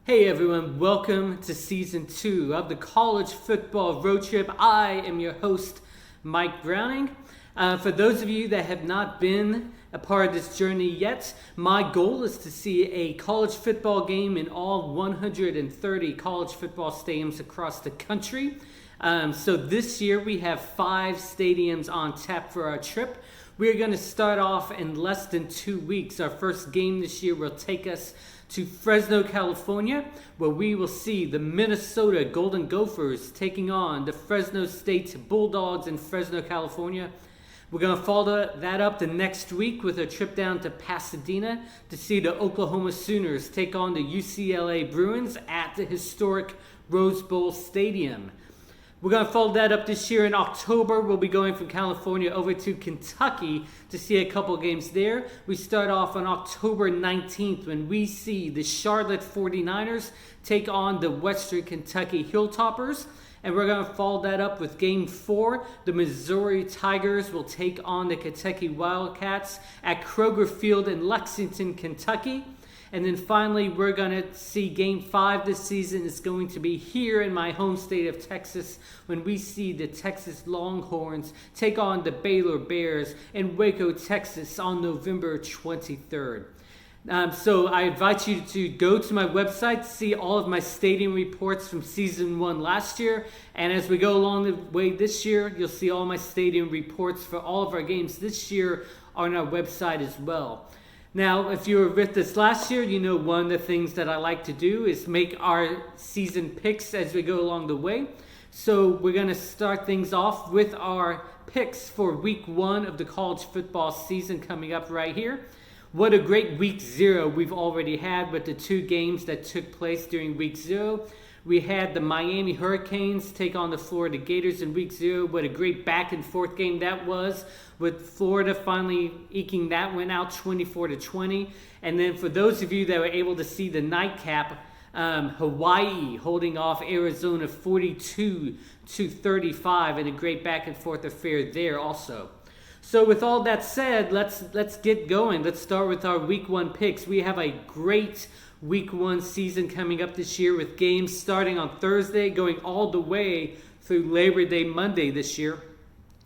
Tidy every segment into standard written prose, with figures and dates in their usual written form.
Hey everyone, welcome to season 2 of the College Football Road Trip. I am your host, Mike Browning. For those of you that have not been a part of this journey yet, my goal is to see a college football game in all 130 college football stadiums across the country. So this year we have 5 stadiums on tap for our trip. We're going to start off in less than 2 weeks. Our first game this year will take us to Fresno, California, where we will see the Minnesota Golden Gophers taking on the Fresno State Bulldogs in Fresno, California. We're going to follow that up the next week with a trip down to Pasadena to see the Oklahoma Sooners take on the UCLA Bruins at the historic Rose Bowl Stadium. We're going to follow that up this year in October. We'll be going from California over to Kentucky to see a couple games there. We start off on October 19th when we see the Charlotte 49ers take on the Western Kentucky Hilltoppers. And we're going to follow that up with Game 4. The Missouri Tigers will take on the Kentucky Wildcats at Kroger Field in Lexington, Kentucky. And then finally, we're going to see Game 5 this season. It's going to be here in my home state of Texas when we see the Texas Longhorns take on the Baylor Bears in Waco, Texas on November 23rd. So I invite you to go to my website, see all of my stadium reports from Season 1 last year. And as we go along the way this year, you'll see all my stadium reports for all of our games this year on our website as well. Now, if you were with us last year, you know one of the things that I like to do is make our season picks as we go along the way. So we're going to start things off with our picks for Week 1 of the college football season coming up right here. What a great Week 0 we've already had with the 2 games that took place during Week 0. We had the Miami Hurricanes take on the Florida Gators in Week 0. What a great back and forth game that was, with Florida finally eking that one out 24-20. And then for those of you that were able to see the nightcap, Hawaii holding off Arizona 42-35 in a great back and forth affair there also. So with all that said, let's get going. Let's start with our Week 1 picks. We have a great Week 1 season coming up this year with games starting on Thursday, going all the way through Labor Day Monday this year.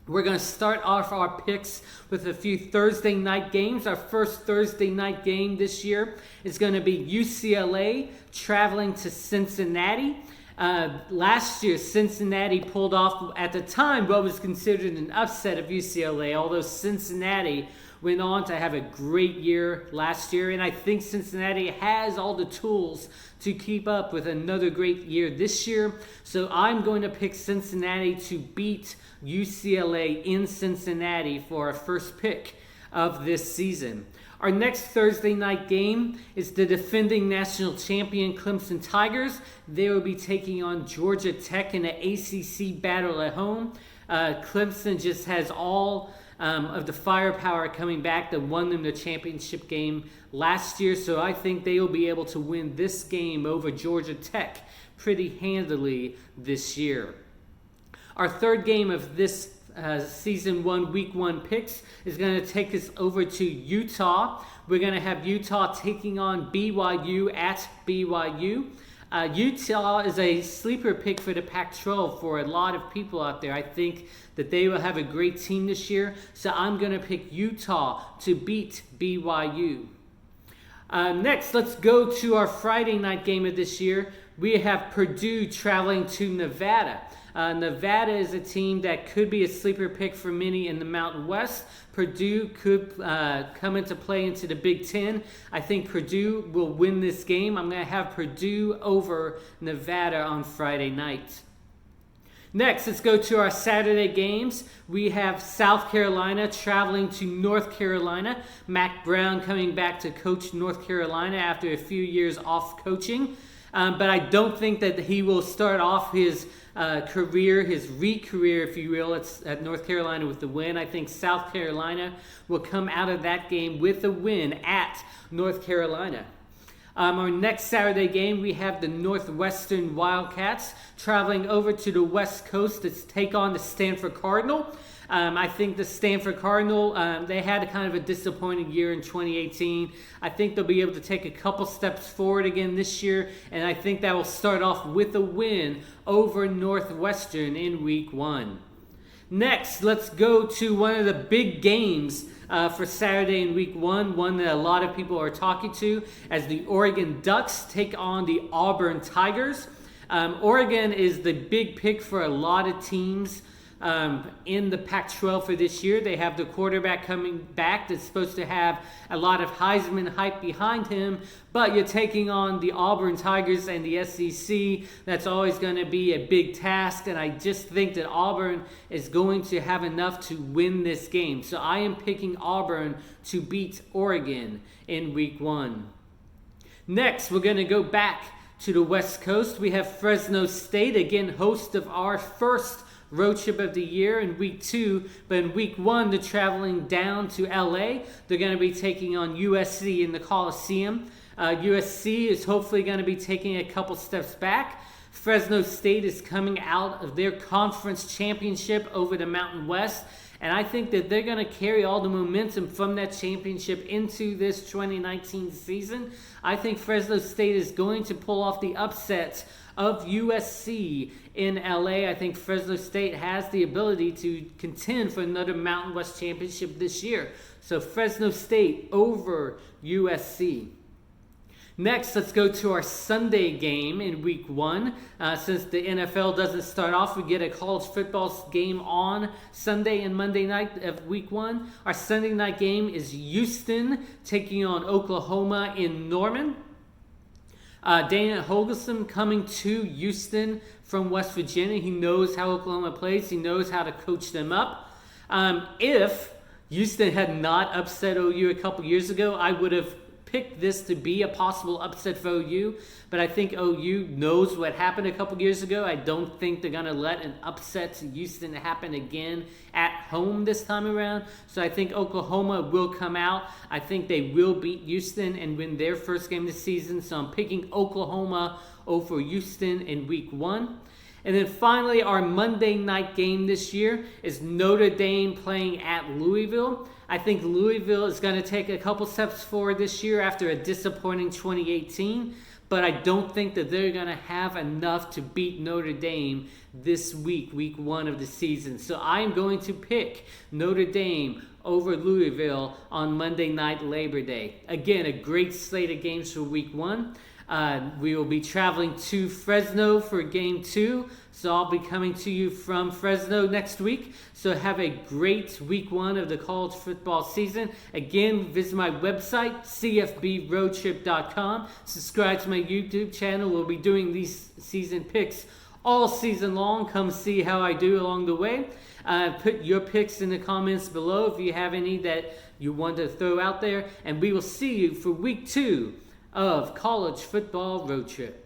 We're going to start off our picks with a few Thursday night games. Our first Thursday night game this year is going to be UCLA traveling to Cincinnati. Last year, Cincinnati pulled off, at the time, what was considered an upset of UCLA, although Cincinnati went on to have a great year last year, and I think Cincinnati has all the tools to keep up with another great year this year. So I'm going to pick Cincinnati to beat UCLA in Cincinnati for our first pick of this season. Our next Thursday night game is the defending national champion Clemson Tigers. They will be taking on Georgia Tech in an ACC battle at home. Clemson just has all of the firepower coming back that won them the championship game last year. So I think they will be able to win this game over Georgia Tech pretty handily this year. Our third game of this Season 1, Week 1 picks is going to take us over to Utah. We're going to have Utah taking on BYU at BYU. Utah is a sleeper pick for the Pac-12 for a lot of people out there. I think that they will have a great team this year, so I'm going to pick Utah to beat BYU. Next, let's go to our Friday night game of this year. We have Purdue traveling to Nevada. Nevada is a team that could be a sleeper pick for many in the Mountain West. Purdue could come into play into the Big Ten. I think Purdue will win this game. I'm going to have Purdue over Nevada on Friday night. Next, let's go to our Saturday games. We have South Carolina traveling to North Carolina. Mack Brown coming back to coach North Carolina after a few years off coaching. But I don't think that he will start off his career, his re-career, if you will, at North Carolina with the win. I think South Carolina will come out of that game with a win at North Carolina. Our next Saturday game, we have the Northwestern Wildcats traveling over to the West Coast to take on the Stanford Cardinal. I think the Stanford Cardinal, they had a kind of a disappointing year in 2018. I think they'll be able to take a couple steps forward again this year, and I think that will start off with a win over Northwestern in Week 1. Next, let's go to one of the big games for Saturday in Week 1, one that a lot of people are talking to, as the Oregon Ducks take on the Auburn Tigers. Oregon is the big pick for a lot of teams in the Pac-12 for this year. They have the quarterback coming back that's supposed to have a lot of Heisman hype behind him, but you're taking on the Auburn Tigers and the SEC. That's always going to be a big task, and I just think that Auburn is going to have enough to win this game. So I am picking Auburn to beat Oregon in Week 1. Next, we're going to go back to the West Coast. We have Fresno State, again, host of our first road trip of the year in Week 2, but in Week 1 they're traveling down to LA. They're going to be taking on USC in the Coliseum. USC is hopefully going to be taking a couple steps back. Fresno State is coming out of their conference championship over the Mountain West, and I think that they're going to carry all the momentum from that championship into this 2019 season. I think Fresno State is going to pull off the upset of USC in LA. I think Fresno State has the ability to contend for another Mountain West championship this year. So Fresno State over USC. Next, let's go to our Sunday game in Week 1. Since the NFL doesn't start off, we get a college football game on Sunday and Monday night of Week 1. Our Sunday night game is Houston taking on Oklahoma in Norman. Dana Holgorsen coming to Houston from West Virginia. He knows how Oklahoma plays. He knows how to coach them up. If Houston had not upset OU a couple years ago, I would have picked this to be a possible upset for OU, but I think OU knows what happened a couple years ago. I don't think they're going to let an upset to Houston happen again at home this time around. So I think Oklahoma will come out. I think they will beat Houston and win their first game this season. So I'm picking Oklahoma over Houston in Week 1. And then finally, our Monday night game this year is Notre Dame playing at Louisville. I think Louisville is going to take a couple steps forward this year after a disappointing 2018, but I don't think that they're going to have enough to beat Notre Dame this week, Week 1 of the season. So I'm going to pick Notre Dame over Louisville on Monday night, Labor Day. Again, a great slate of games for Week 1. We will be traveling to Fresno for Game 2, so I'll be coming to you from Fresno next week. So have a great Week 1 of the college football season. Again, visit my website, cfbroadtrip.com. Subscribe to my YouTube channel. We'll be doing these season picks all season long. Come see how I do along the way. Put your picks in the comments below if you have any that you want to throw out there. And we will see you for Week 2 of College Football Road Trip.